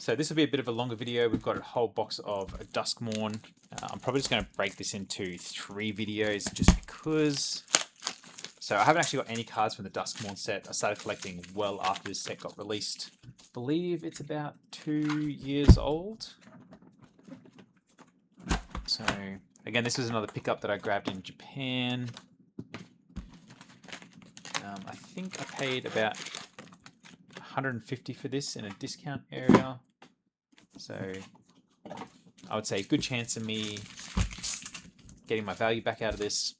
So this will be a bit of a longer video. We've got a whole box of DUSKMOURN. I'm probably just going to break this into 3 videos just because. So I haven't actually got any cards from the DUSKMOURN set. I started collecting well after this set got released. I believe it's about 2 years old. So again, this was another pickup that I grabbed in Japan. I think I paid about $150 for this in a discount area. So I would say good chance of me getting my value back out of this.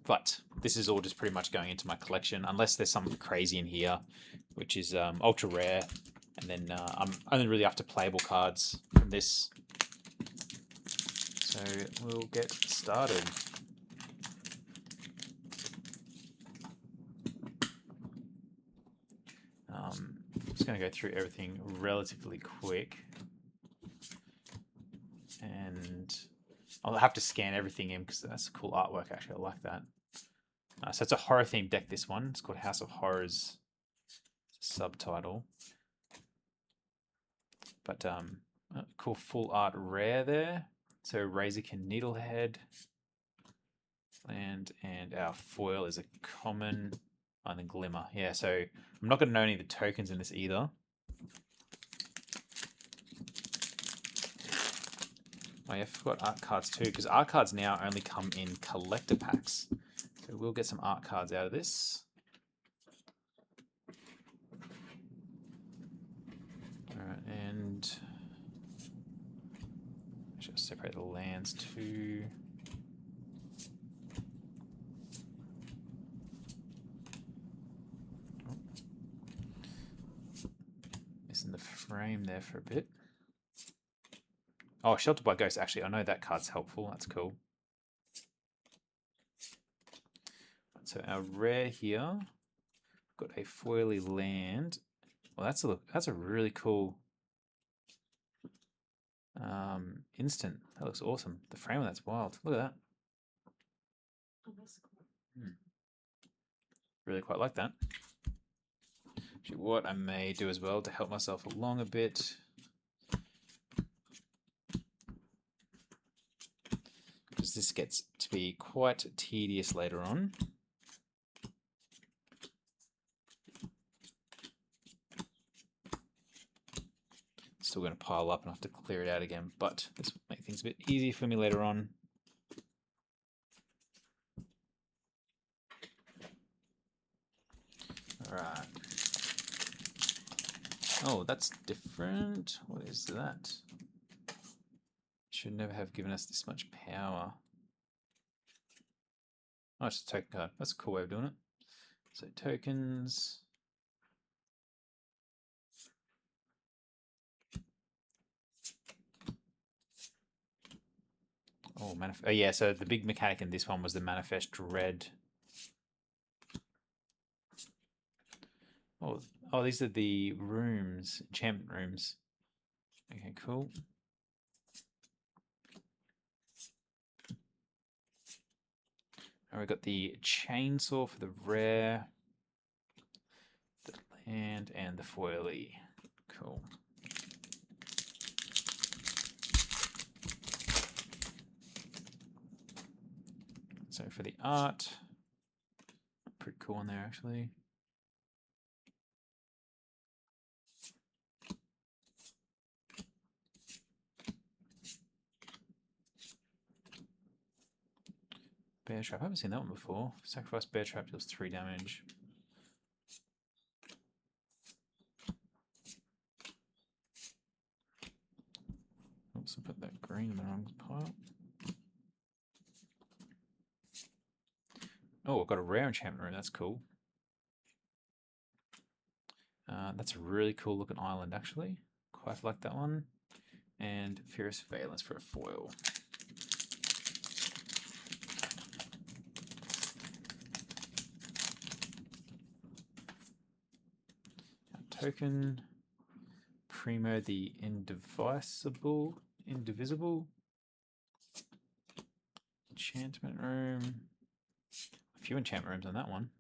But this is all just pretty much going into my collection, unless there's something crazy in here, which is ultra rare. And then I'm only really after playable cards from this. So we'll get started. I'm just going to go through everything relatively quick. And I'll have to scan everything in because that's a cool artwork, actually. I like that. So it's a horror themed deck, this one. It's called House of Horrors. Subtitle. But cool full art rare there. So Razorkin Needlehead. And our foil is a common. And then Glimmer. Yeah, so I'm not going to know any of the tokens in this either. Oh yeah, I forgot art cards too, because art cards now only come in collector packs. So we'll get some art cards out of this. Alright, and I should separate the lands too. Oh. Missing the frame there for a bit. Oh, Sheltered by Ghost. Actually, I know that card's helpful. That's cool. So our rare here, got a foily land. Well, that's a really cool instant. That looks awesome. The frame of that's wild. Look at that. Oh, that's cool. Really quite like that. Actually, what I may do as well to help myself along a bit. Because this gets to be quite tedious later on. Still going to pile up and have to clear it out again, but this will make things a bit easier for me later on. Alright. Oh, that's different. What is that? Should never have given us this much power. Oh, it's a token card. That's a cool way of doing it. So tokens. Oh, oh yeah, so the big mechanic in this one was the Manifest Dread. Oh, these are the rooms, enchantment rooms. Okay, cool. And we got the chainsaw for the rare, the land, and the foily. Cool. So for the art, pretty cool on there actually. Bear Trap, I haven't seen that one before. Sacrifice Bear Trap deals 3 damage. Oops, I put that green in the wrong pile. Oh, I've got a rare enchantment room, that's cool. That's a really cool looking island actually. Quite like that one. And Fierce Valence for a foil. Token, Primo the Indivisible, enchantment room, a few enchantment rooms on that one.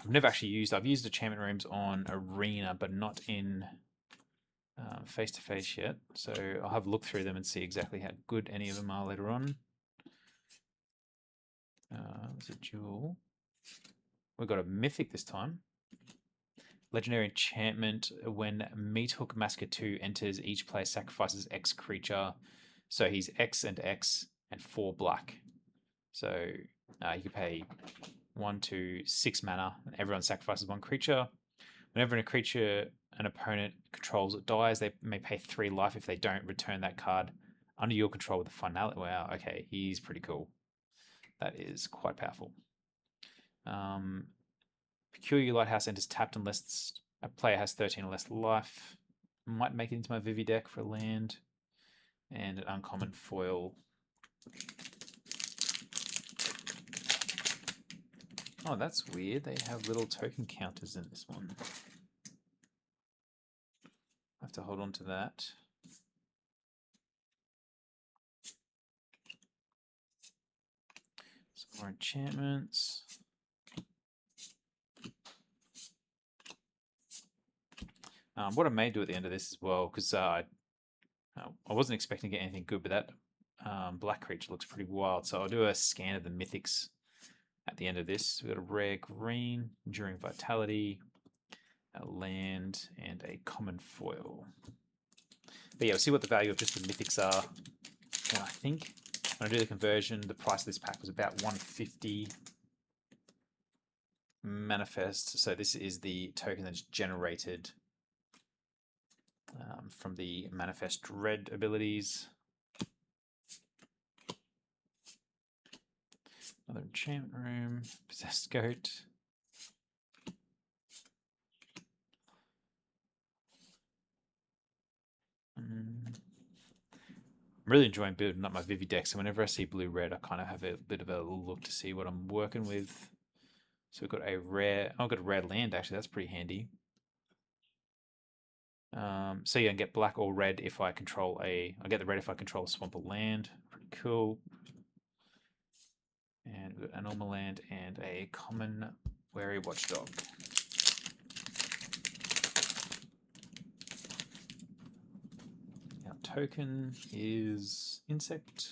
I've never actually used, I've used enchantment rooms on Arena, but not in face to face yet, so I'll have a look through them and see exactly how good any of them are later on. There's a jewel. We've got a mythic this time. Legendary enchantment. When Meathook Massacre 2 enters, each player sacrifices X creature. So he's X and X and 4 black. So you can pay 1, 2, 6 mana, and everyone sacrifices 1 creature. Whenever a creature an opponent controls dies, they may pay 3 life. If they don't, return that card under your control with a finality. Wow, okay, he's pretty cool. That is quite powerful. Peculiar Lighthouse enters tapped unless a player has 13 or less life. Might make it into my Vivi deck for a land. And an uncommon foil. Oh, that's weird. They have little token counters in this one. I have to hold on to that. Some more enchantments. What I may do at the end of this as well, because I wasn't expecting to get anything good, but that black creature looks pretty wild. So I'll do a scan of the mythics at the end of this. We've got a rare green, Enduring Vitality, a land, and a common foil. But yeah, we'll see what the value of just the mythics are. And I think when I do the conversion, the price of this pack was about 150 manifest. So this is the token that's generated from the manifest red abilities. Another enchantment room, possessed goat. I'm really enjoying building up my Vivi deck, so whenever I see blue-red, I kind of have a bit of a look to see what I'm working with. So we've got a rare, oh, I've got a rare land actually, that's pretty handy. So yeah, I get black or red if I control I get the red if I control a swamp or land. Pretty cool. And we've got a normal land and a common wary watchdog. Our token is insect.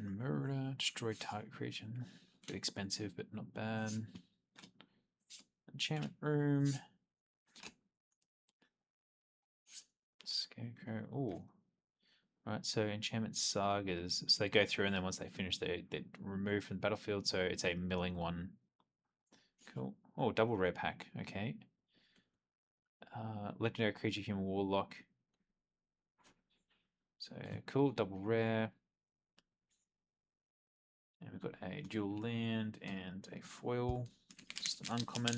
Murder, destroy target creature. Bit expensive, but not bad. Enchantment room. Scarecrow. Oh. Right, so enchantment sagas. So they go through and then once they finish, they're removed from the battlefield. So it's a milling one. Cool. Oh, double rare pack. Okay. Legendary creature, human warlock. So cool, double rare. And we've got a dual land and a foil. Just an uncommon.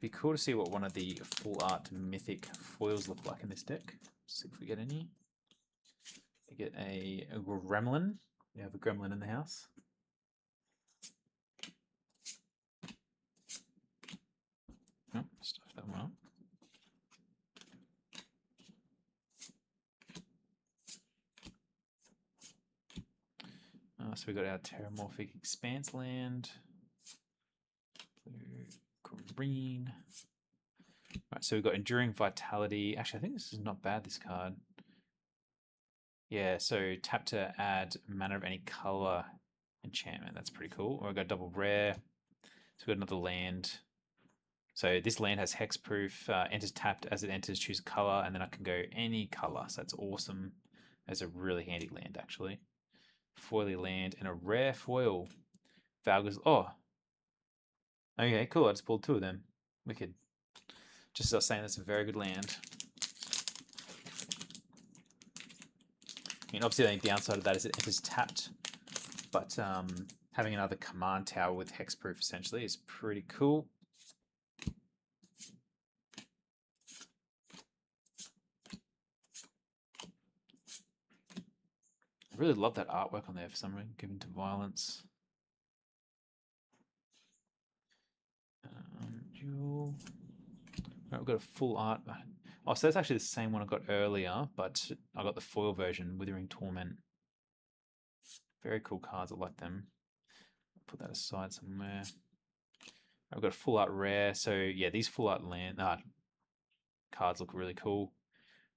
Be cool to see what one of the full art mythic foils look like in this deck. See if we get any. We get a gremlin. We have a gremlin in the house. Oh, stuff that one up. So we got our Terramorphic Expanse land. Blue, green. Right, so we've got Enduring Vitality. Actually, I think this is not bad, this card. Yeah, so tap to add mana of any color enchantment. That's pretty cool. Or we've got double rare. So we've got another land. So this land has hexproof. Enters tapped as it enters, choose a color, and then I can go any color. So that's awesome. That's a really handy land, actually. Foily land and a rare foil. Valgus. Oh. Okay, cool. I just pulled 2 of them. Wicked. Just as I was saying, that's a very good land. I mean, obviously, the only downside of that is it enters tapped, but having another command tower with hexproof essentially is pretty cool. I really love that artwork on there for some reason, given to violence. Jewel. Right, we've got a full art. Oh, so that's actually the same one I got earlier, but I got the foil version, Withering Torment. Very cool cards. I like them. Put that aside somewhere. I've got a full art rare. So yeah, these full art land cards look really cool.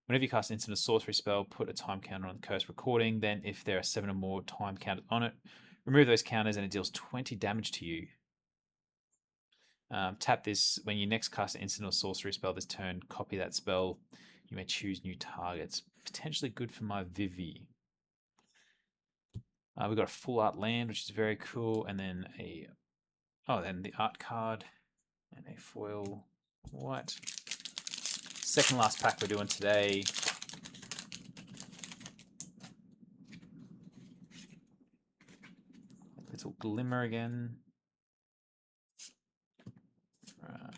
Whenever you cast an instant or sorcery spell, put a time counter on the cursed recording. Then, if there are 7 or more time counters on it, remove those counters and it deals 20 damage to you. Tap this when you next cast an instant or sorcery spell this turn. Copy that spell. You may choose new targets. Potentially good for my Vivi. We've got a full art land, which is very cool, and then then the art card and a foil white. Second last pack we're doing today. Little glimmer again. Right.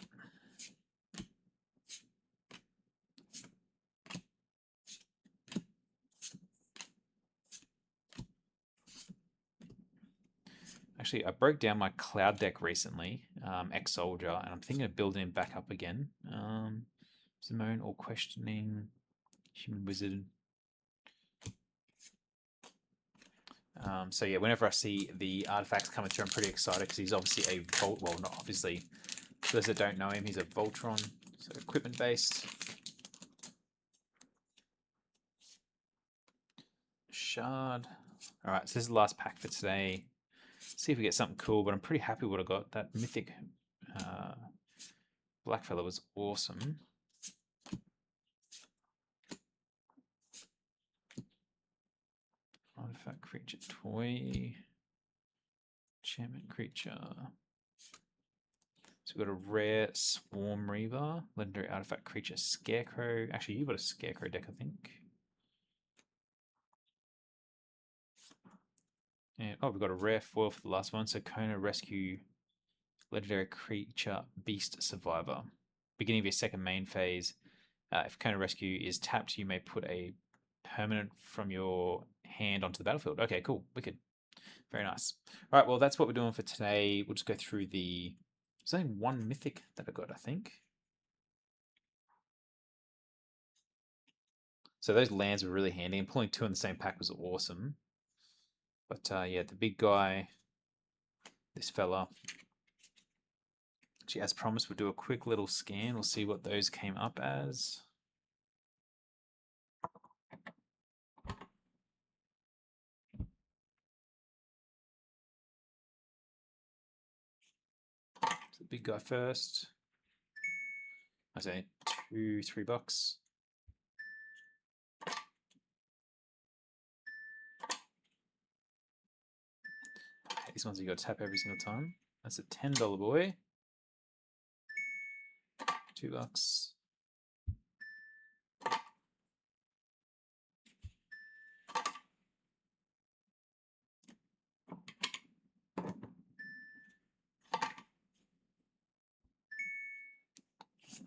Actually, I broke down my cloud deck recently, ex-soldier, and I'm thinking of building him back up again. Simone or questioning, human wizard. So yeah, whenever I see the artifacts coming through, I'm pretty excited because he's obviously a well, not obviously. For those that don't know him, he's a Voltron, so equipment based. Shard. All right, so this is the last pack for today. See if we get something cool, but I'm pretty happy with what I got. That mythic Blackfella was awesome. Artifact creature toy. Enchantment creature. So we've got a rare Swarm Reaver, legendary artifact creature Scarecrow. Actually, you've got a Scarecrow deck, I think. And we've got a rare foil for the last one. So Kona Rescue, legendary creature Beast Survivor. Beginning of your second main phase. If Kona Rescue is tapped, you may put a permanent from your hand onto the battlefield. Okay, cool. Wicked. Very nice. All right, well, that's what we're doing for today. We'll just go through the... There's only one mythic that I got, I think. So those lands were really handy, and pulling 2 in the same pack was awesome. But yeah, the big guy, this fella. Actually, as promised, we'll do a quick little scan. We'll see what those came up as. So the big guy first. I say $2-3. These ones you got to tap every single time. That's a $10 boy. $2.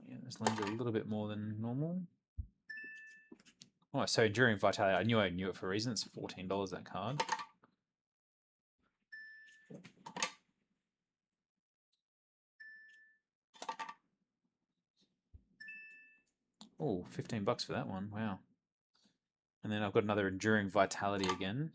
Yeah, this lands a little bit more than normal. Oh, so during Vitality, I knew it for a reason. It's $14 that card. Oh, $15 for that one. Wow. And then I've got another Enduring Vitality again.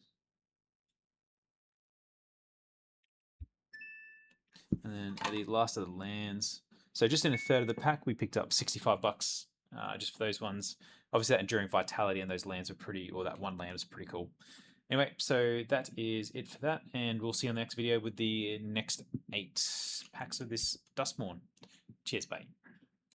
And then the last of the lands. So just in a third of the pack, we picked up $65 just for those ones. Obviously, that Enduring Vitality and those lands are pretty, or that one land was pretty cool. Anyway, so that is it for that, and we'll see you on the next video with the next 8 packs of this Duskmourn. Cheers, bye.